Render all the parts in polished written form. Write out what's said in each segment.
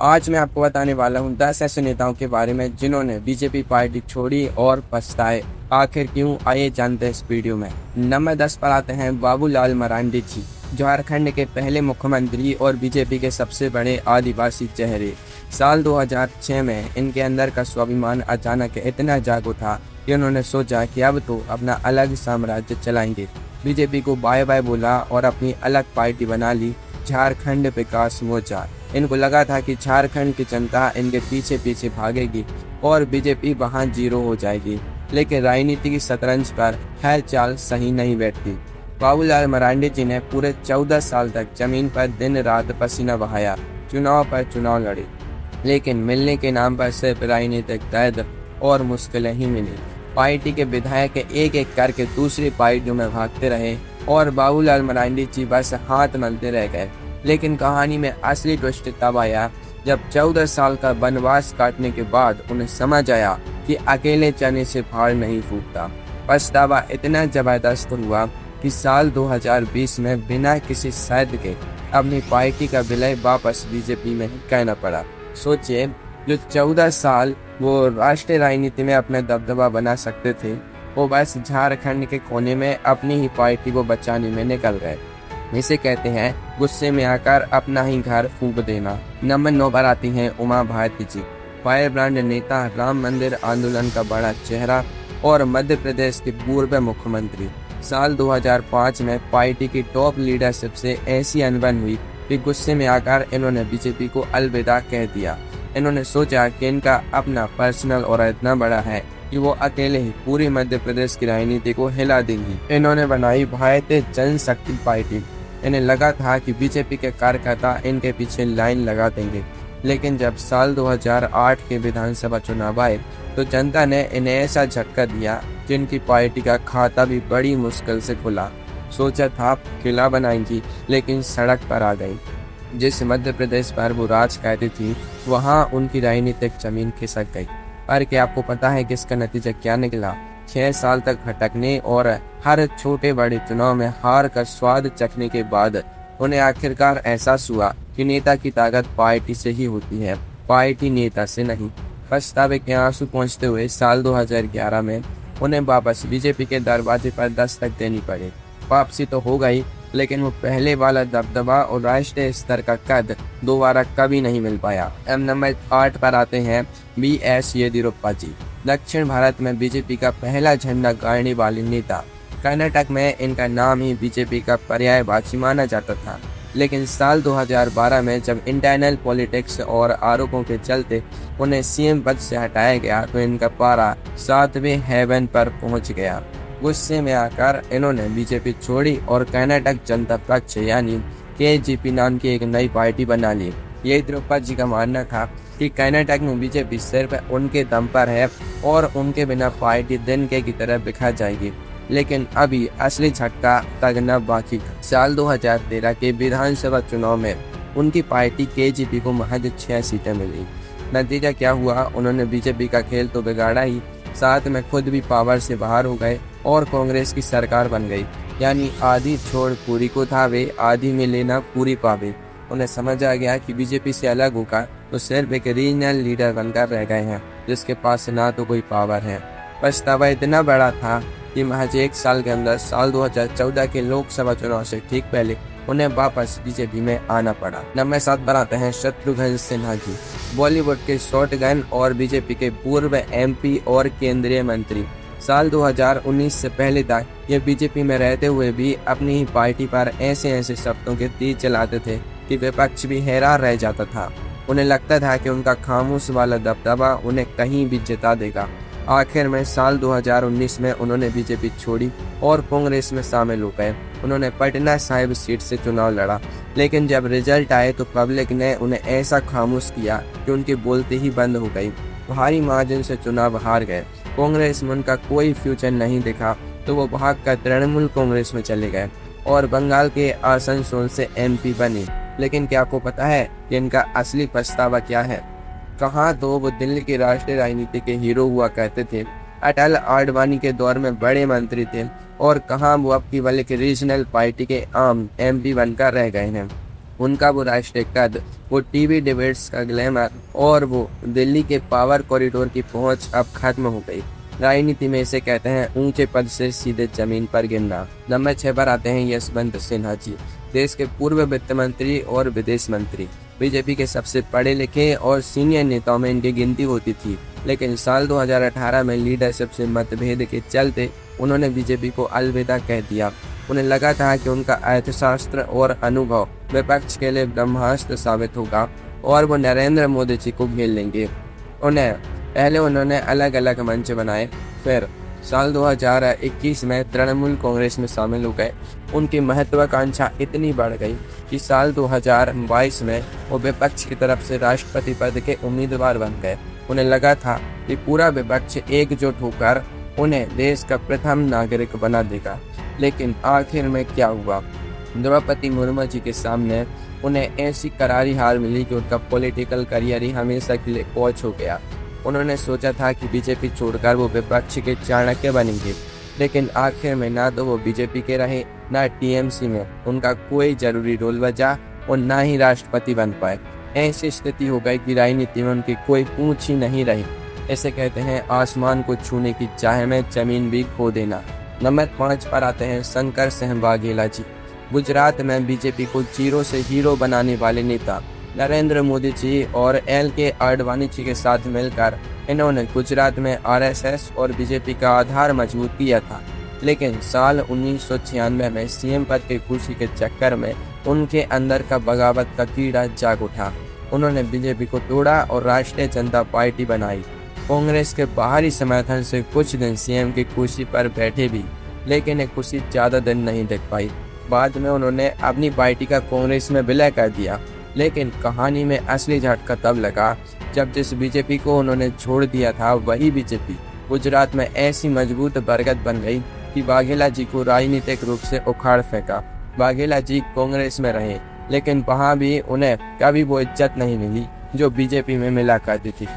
आज मैं आपको बताने वाला हूँ 10 ऐसे नेताओं के बारे में जिन्होंने बीजेपी पार्टी छोड़ी और पछताए। आखिर क्यों, आइए जानते हैं इस वीडियो में। नंबर 10 पर आते हैं बाबूलाल मरांडी जी, झारखंड के पहले मुख्यमंत्री और बीजेपी के सबसे बड़े आदिवासी चेहरे। साल 2006 में इनके अंदर का स्वाभिमान अचानक इतना जाग उठा कि उन्होंने सोचा कि अब तो अपना अलग साम्राज्य चलाएंगे। बीजेपी को बाय बाय बोला और अपनी अलग पार्टी बना ली, झारखंड विकास मोर्चा। इनको लगा था कि झारखंड की जनता इनके पीछे पीछे भागेगी और बीजेपी वहां जीरो हो जाएगी, लेकिन राजनीति की शतरंज पर हर चाल सही नहीं बैठती। बाबूलाल मरांडी जी ने पूरे 14 साल तक जमीन पर दिन रात पसीना बहाया, चुनाव पर चुनाव लड़े, लेकिन मिलने के नाम पर सिर्फ राजनीतिक दर्द और मुश्किलें ही मिली। पार्टी के विधायक एक एक करके दूसरी पार्टियों में भागते रहे और बाबूलाल मरांडी जी बस हाथ मलते रह गए। लेकिन कहानी में असली ट्विस्ट तब आया जब 14 साल का वनवास काटने के बाद उन्हें समझ आया कि अकेले चने से फाड़ नहीं फूटता। पछतावा इतना जबरदस्त हुआ कि साल 2020 में बिना किसी शर्त के अपनी पार्टी का विलय वापस बीजेपी में कहना पड़ा। सोचिए, जो 14 साल वो राष्ट्रीय राजनीति में अपना दबदबा बना सकते थे, वो बस झारखंड के कोने में अपनी ही पार्टी को बचाने में निकल गए। इसे कहते हैं गुस्से में आकर अपना ही घर फूंक देना। नंबर 9 पर आती हैं उमा भारती जी, फायर ब्रांड नेता, राम मंदिर आंदोलन का बड़ा चेहरा और मध्य प्रदेश के पूर्व मुख्यमंत्री। साल 2005 में पार्टी की टॉप लीडरशिप से ऐसी अनबन हुई कि गुस्से में आकर इन्होंने बीजेपी को अलविदा कह दिया। इन्होंने सोचा कि इनका अपना पर्सनल और इतना बड़ा है कि वो अकेले ही पूरी मध्य प्रदेश की राजनीति को हिला देंगी। इन्होंने बनाई भारतीय जनशक्ति पार्टी। इन्हें लगा था कि बीजेपी के कार्यकर्ता इनके पीछे लाइन लगा देंगे, लेकिन जब साल 2008 के विधानसभा चुनाव आए तो जनता ने इन्हें ऐसा झटका दिया जिनकी पार्टी का खाता भी बड़ी मुश्किल से खुला। सोचा था किला बनाएंगी, लेकिन सड़क पर आ गई। जिस मध्य प्रदेश पर वो राज करती थी, वहाँ उनकी राजनीतिक जमीन खिसक गई। पर क्या आपको पता है कि इसका नतीजा क्या निकला? 6 साल तक भटकने और हर छोटे बड़े चुनाव में हार का स्वाद चखने के बाद उन्हें आखिरकार एहसास हुआ कि नेता की ताकत पार्टी से ही होती है, पार्टी नेता से नहीं। पछतावे के आंसू पहुंचते हुए साल 2011 में उन्हें वापस बीजेपी के दरवाजे पर दस्तक देनी पड़ी। वापसी तो हो गई, लेकिन वो पहले वाला दबदबा और राष्ट्रीय स्तर का कद दोबारा कभी नहीं मिल पाया। अब नंबर 8 पर आते हैं BS येदियुरप्पा जी, दक्षिण भारत में बीजेपी का पहला झंडा गाड़ने वाले नेता। कर्नाटक में इनका नाम ही बीजेपी का पर्यायवाची माना जाता था, लेकिन साल 2012 में जब इंटरनल पॉलिटिक्स और आरोपों के चलते उन्हें CM पद से हटाया गया तो इनका पारा 7वें हेवन पर पहुंच गया। गुस्से में आकर इन्होंने बीजेपी छोड़ी और कर्नाटक जनता पक्ष यानी KJP नाम की एक नई पार्टी बना ली। येदियुरप्पा जी का मानना था कि कर्नाटक में बीजेपी सिर्फ उनके दम पर है और उनके बिना पार्टी दिन की तरह बिखर जाएगी। लेकिन अभी असली झटका लगना बाकी था। साल 2013 के विधानसभा चुनाव में उनकी पार्टी KJP को महज 6 सीटें मिली। नतीजा क्या हुआ? उन्होंने बीजेपी का खेल तो बिगाड़ा ही, साथ में खुद भी पावर से बाहर हो गए और कांग्रेस की सरकार बन गई। यानी आधी छोड़ पूरी को थावे, आधी में लेना पूरी पावे। उन्हें समझ आ गया कि बीजेपी से अलग होकर तो सिर्फ एक रीजनल लीडर बनकर रह गए हैं, जिसके पास ना तो कोई पावर है। पछतावा इतना बड़ा था कि महज 1 साल के अंदर साल 2014 के लोकसभा चुनाव से ठीक पहले उन्हें वापस बीजेपी में आना पड़ा। नंबर 7 पर आते हैं शत्रुघ्न सिन्हा जी, बॉलीवुड के शॉटगन और बीजेपी के पूर्व MP और केंद्रीय मंत्री। साल 2019 से पहले तक ये बीजेपी में रहते हुए भी अपनी ही पार्टी पर ऐसे शब्दों के तीर चलाते थे कि विपक्ष भी हैरान रह जाता था। उन्हें लगता था कि उनका खामोश वाला दबदबा उन्हें कहीं भी जिता देगा। आखिर में साल 2019 में उन्होंने बीजेपी छोड़ी और कांग्रेस में शामिल हो गए। उन्होंने पटना साहिब सीट से चुनाव लड़ा, लेकिन जब रिजल्ट आए तो पब्लिक ने उन्हें ऐसा खामोश किया कि उनकी बोलती ही बंद हो गई। भारी मार्जिन से चुनाव हार गए। कांग्रेस में उनका कोई फ्यूचर नहीं दिखा तो वो भागकर तृणमूल कांग्रेस में चले गए और बंगाल के आसनसोल से MP बने। लेकिन क्या आपको पता है कि इनका असली पछतावा क्या है? कहाँ तो वो दिल्ली की राष्ट्रीय राजनीति के हीरो हुआ करते थे, अटल आडवाणी के दौर में बड़े मंत्री थे, और कहाँ वो अब की वाले के रीजनल पार्टी के आम MP बनकर रह गए हैं। उनका वो राष्ट्रीय कद, वो टीवी डिबेट्स का ग्लैमर और वो दिल्ली के पावर कॉरिडोर की पहुंच अब खत्म हो गई। राजनीति में इसे कहते हैं ऊंचे पद से सीधे जमीन पर गिरना। नंबर 6 पर आते हैं यशवंत सिन्हा जी, देश के पूर्व वित्त मंत्री और विदेश मंत्री। बीजेपी के सबसे पढ़े लिखे और सीनियर नेताओं में इनकी गिनती होती थी, लेकिन साल 2018 में लीडरशिप से मतभेद के चलते उन्होंने बीजेपी को अलविदा कह दिया। उन्हें लगा था कि उनका अर्थशास्त्र और अनुभव विपक्ष के लिए ब्रह्मास्त्र साबित होगा और वो नरेंद्र मोदी जी को घेर लेंगे। पहले उन्होंने अलग अलग मंच बनाए, फिर साल 2021 में तृणमूल कांग्रेस में शामिल हो गए। उनकी महत्वाकांक्षा इतनी बढ़ गई कि साल 2022 में वो विपक्ष की तरफ से राष्ट्रपति पद के उम्मीदवार बन गए। उन्हें लगा था कि पूरा विपक्ष एकजुट होकर उन्हें देश का प्रथम नागरिक बना देगा, लेकिन आखिर में क्या हुआ? द्रौपदी मुर्मू जी के सामने उन्हें ऐसी करारी हार मिली कि उनका पॉलिटिकल करियर ही हमेशा के लिए कोच हो गया। उन्होंने सोचा था कि बीजेपी छोड़कर वो विपक्ष के चाणक्य बनेंगे, लेकिन आखिर में ना तो वो बीजेपी के रहे, ना टीएमसी में उनका कोई जरूरी रोल बचा और ना ही राष्ट्रपति बन पाए। ऐसी स्थिति हो गई कि राजनीति में उनकी कोई पूंछ ही नहीं रही। इसे कहते हैं आसमान को छूने की चाह में जमीन भी खो देना। नंबर 5 पर आते हैं शंकर सिंह वाघेला जी, गुजरात में बीजेपी को जीरो से हीरो बनाने वाले नेता। नरेंद्र मोदी जी और LK आडवाणी जी के साथ मिलकर इन्होंने गुजरात में RSS और बीजेपी का आधार मजबूत किया था, लेकिन साल 1996 में CM पद की कुर्सी के चक्कर में उनके अंदर का बगावत का कीड़ा जाग उठा। उन्होंने बीजेपी को तोड़ा और राष्ट्रीय जनता पार्टी बनाई। कांग्रेस के बाहरी समर्थन से कुछ दिन CM की कुर्सी पर बैठे भी, लेकिन एक कुर्सी ज़्यादा दिन नहीं टिक पाई। बाद में उन्होंने अपनी पार्टी का कांग्रेस में विलय कर दिया, लेकिन कहानी में असली झटका तब लगा जब जिस बीजेपी को उन्होंने छोड़ दिया था वही बीजेपी गुजरात में ऐसी मजबूत बरगद बन गई कि वाघेला जी को राजनीतिक रूप से उखाड़ फेंका। वाघेला जी कांग्रेस में रहे, लेकिन वहाँ भी उन्हें कभी वो इज्जत नहीं मिली जो बीजेपी में मिला करती थी।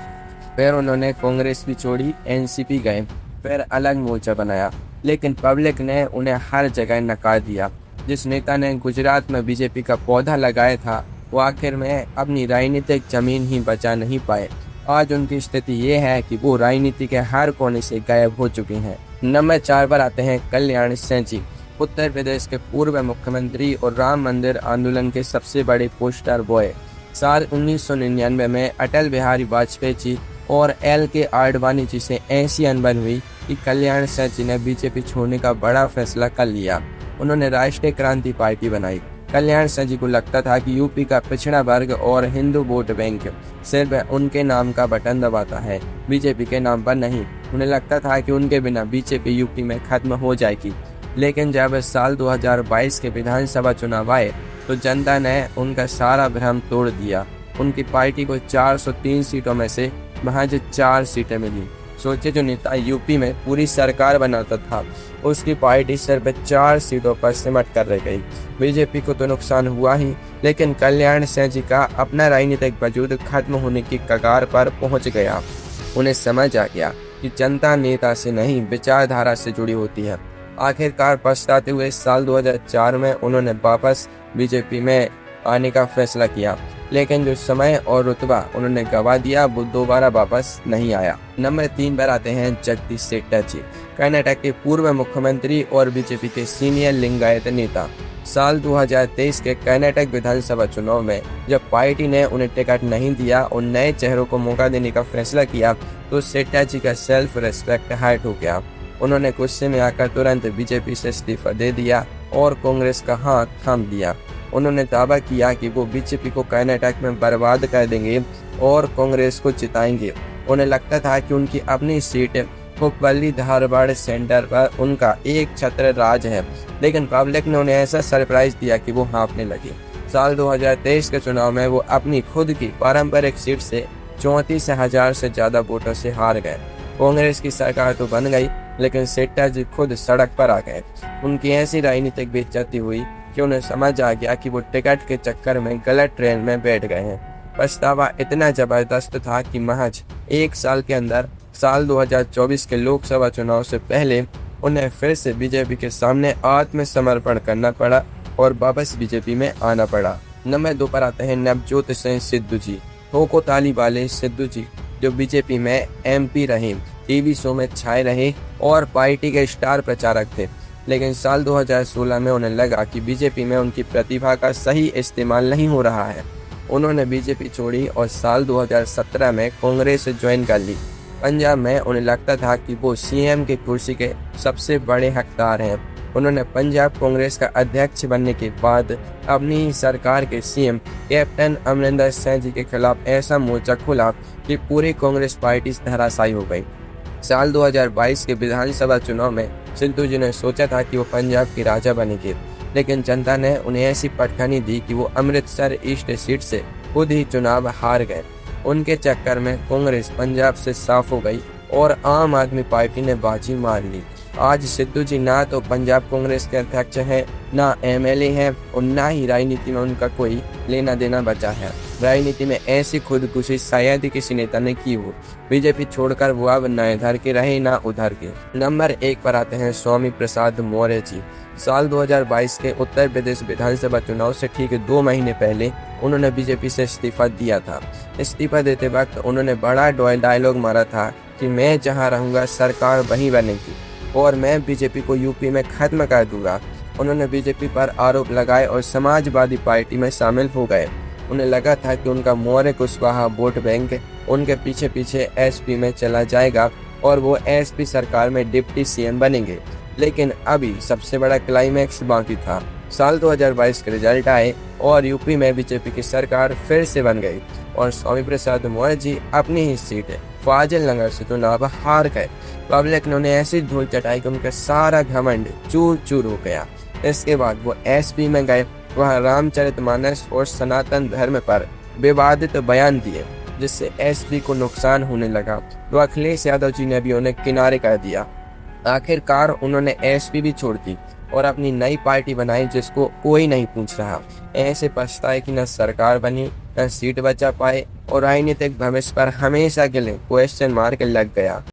फिर उन्होंने कांग्रेस भी छोड़ी, NCP गए, फिर अलग मोर्चा बनाया, लेकिन पब्लिक ने उन्हें हर जगह नकार दिया। जिस नेता ने गुजरात में बीजेपी का पौधा लगाया था वो आखिर में अपनी राजनीतिक जमीन ही बचा नहीं पाए। आज उनकी स्थिति ये है कि वो राजनीति के हर कोने से गायब हो चुके हैं। नंबर 4 पर आते हैं कल्याण सिंह जी, उत्तर प्रदेश के पूर्व मुख्यमंत्री और राम मंदिर आंदोलन के सबसे बड़े पोस्टर बॉय। साल 1999 में अटल बिहारी वाजपेयी जी और LK आडवाणी जी से ऐसी अनबन हुई कि कल्याण सिंह जी ने बीजेपी छोड़ने का बड़ा फैसला कर लिया। उन्होंने राष्ट्रीय क्रांति पार्टी बनाई। कल्याण सिंह जी को लगता था कि यूपी का पिछड़ा वर्ग और हिंदू वोट बैंक सिर्फ उनके नाम का बटन दबाता है, बीजेपी के नाम पर नहीं। उन्हें लगता था कि उनके बिना बीजेपी यूपी में खत्म हो जाएगी। लेकिन जब साल 2022 के विधानसभा चुनाव आए तो जनता ने उनका सारा भ्रम तोड़ दिया। उनकी पार्टी को 403 सीटों में से महज 4 सीटें मिली। सोचे, जो नेता यूपी में पूरी सरकार बनाता था उसकी पार्टी सिर्फ 4 सीटों पर सिमट कर रह गई। बीजेपी को तो नुकसान हुआ ही, लेकिन कल्याण सिंह जी का अपना राजनीतिक वजूद खत्म होने की कगार पर पहुंच गया। उन्हें समझ आ गया कि जनता नेता से नहीं विचारधारा से जुड़ी होती है। आखिरकार पछताते हुए साल 2004 में उन्होंने वापस बीजेपी में आने का फैसला किया, लेकिन जो समय और रुतबा उन्होंने गवा दिया वो दोबारा वापस नहीं आया। नंबर 3 पर आते हैं जगदीश शेट्टर जी, कर्नाटक के पूर्व मुख्यमंत्री और बीजेपी के सीनियर लिंगायत नेता। साल 2023 के कर्नाटक विधानसभा चुनाव में जब पार्टी ने उन्हें टिकट नहीं दिया और नए चेहरों को मौका देने का फैसला किया तो शेट्टर जी का सेल्फ रिस्पेक्ट हर्ट हो गया। उन्होंने गुस्से में आकर तुरंत बीजेपी से इस्तीफा दे दिया और कांग्रेस का हाथ थाम दिया। उन्होंने दावा किया कि वो बीजेपी को कर्नाटक में बर्बाद कर देंगे और कांग्रेस को जिताएंगे। उन्हें लगता था कि उनकी अपनी सीट हुब्बल्ली धारवाड़ सेंटर पर उनका एक छत्र राज है, लेकिन पब्लिक ने उन्हें ऐसा सरप्राइज दिया कि वो हाँफने लगे। साल 2023 के चुनाव में वो अपनी खुद की पारंपरिक सीट से 34,000 से ज्यादा वोटों से हार गए। कांग्रेस की सरकार तो बन गई, लेकिन शेट्टर जी खुद सड़क पर आ गए। उनकी ऐसी राजनीतिक बेइज्जती हुई कि उन्हें समझ आ गया कि वो टिकट के चक्कर में गलत ट्रेन में बैठ गए हैं। पछतावा इतना जबरदस्त था कि महज 1 साल के अंदर साल 2024 के लोकसभा चुनाव से पहले उन्हें फिर से बीजेपी के सामने आत्मसमर्पण करना पड़ा और वापस बीजेपी में आना पड़ा। नंबर 2 पर आते हैं नवजोत सिंह सिद्धू जी। ठोको ताली वाले सिद्धू जी जो बीजेपी में एमपी रहे, टीवी शो में छाए रहे और पार्टी के स्टार प्रचारक थे। लेकिन साल 2016 में उन्हें लगा कि बीजेपी में उनकी प्रतिभा का सही इस्तेमाल नहीं हो रहा है। उन्होंने बीजेपी छोड़ी और साल 2017 में कांग्रेस ज्वाइन कर ली। पंजाब में उन्हें लगता था कि वो सीएम की कुर्सी के सबसे बड़े हकदार हैं। उन्होंने पंजाब कांग्रेस का अध्यक्ष बनने के बाद अपनी सरकार के सीएम कैप्टन अमरिंदर सिंह जी के खिलाफ ऐसा मोर्चा खोला कि पूरी कांग्रेस पार्टी धराशायी हो गई। साल 2022 के विधानसभा चुनाव में सिद्धू जी ने सोचा था कि वो पंजाब के राजा बनेंगे, लेकिन जनता ने उन्हें ऐसी पटखनी दी कि वो अमृतसर ईस्ट सीट से खुद ही चुनाव हार गए। उनके चक्कर में कांग्रेस पंजाब से साफ हो गई और आम आदमी पार्टी ने बाजी मार ली। आज सिद्धू जी ना तो पंजाब कांग्रेस के अध्यक्ष हैं, ना एमएलए हैं और ना ही राजनीति में उनका कोई लेना देना बचा है। राजनीति में ऐसी खुदकुशी शायद ही किसी नेता ने की हो। बीजेपी छोड़कर वो अब न इधर के रहे ना उधर के। नंबर 1 पर आते हैं स्वामी प्रसाद मौर्य जी। साल 2022 के उत्तर प्रदेश विधानसभा चुनाव से ठीक 2 महीने पहले उन्होंने बीजेपी से इस्तीफा दिया था। इस्तीफा देते वक्त उन्होंने बड़ा डायलॉग मारा था कि मैं जहां रहूंगा सरकार वहीं बनेगी और मैं बीजेपी को यूपी में खत्म कर दूंगा। उन्होंने बीजेपी पर आरोप लगाए और समाजवादी पार्टी में शामिल हो गए। उन्हें लगा था कि उनका मौर्य कुशवाहा वोट बैंक उनके पीछे पीछे एसपी में चला जाएगा और वो एसपी सरकार में डिप्टी सीएम बनेंगे। लेकिन अभी सबसे बड़ा क्लाइमैक्स बाकी था। साल 2022 के रिजल्ट आए और यूपी में बीजेपी की सरकार फिर से बन गई और स्वामी प्रसाद मौर्य जी अपनी ही सीट फाजिल नगर से चुनाव हार गए। पब्लिक ने उन्हें ऐसी धूल चटाई कि उनका सारा घमंड चूर चूर हो गया। इसके बाद वो एसपी में गए, वहाँ रामचरितमानस और सनातन धर्म पर विवादित बयान दिए, जिससे एसपी को नुकसान होने लगा। तो अखिलेश यादव जी ने भी उन्हें किनारे कर दिया। आखिरकार उन्होंने एसपी भी छोड़ दी और अपनी नई पार्टी बनाई जिसको कोई नहीं पूछ रहा। ऐसे पछताए कि न सरकार बनी, न सीट बचा पाए और राजनीतिक भविष्य पर हमेशा के लिए क्वेश्चन मार्क लग गया।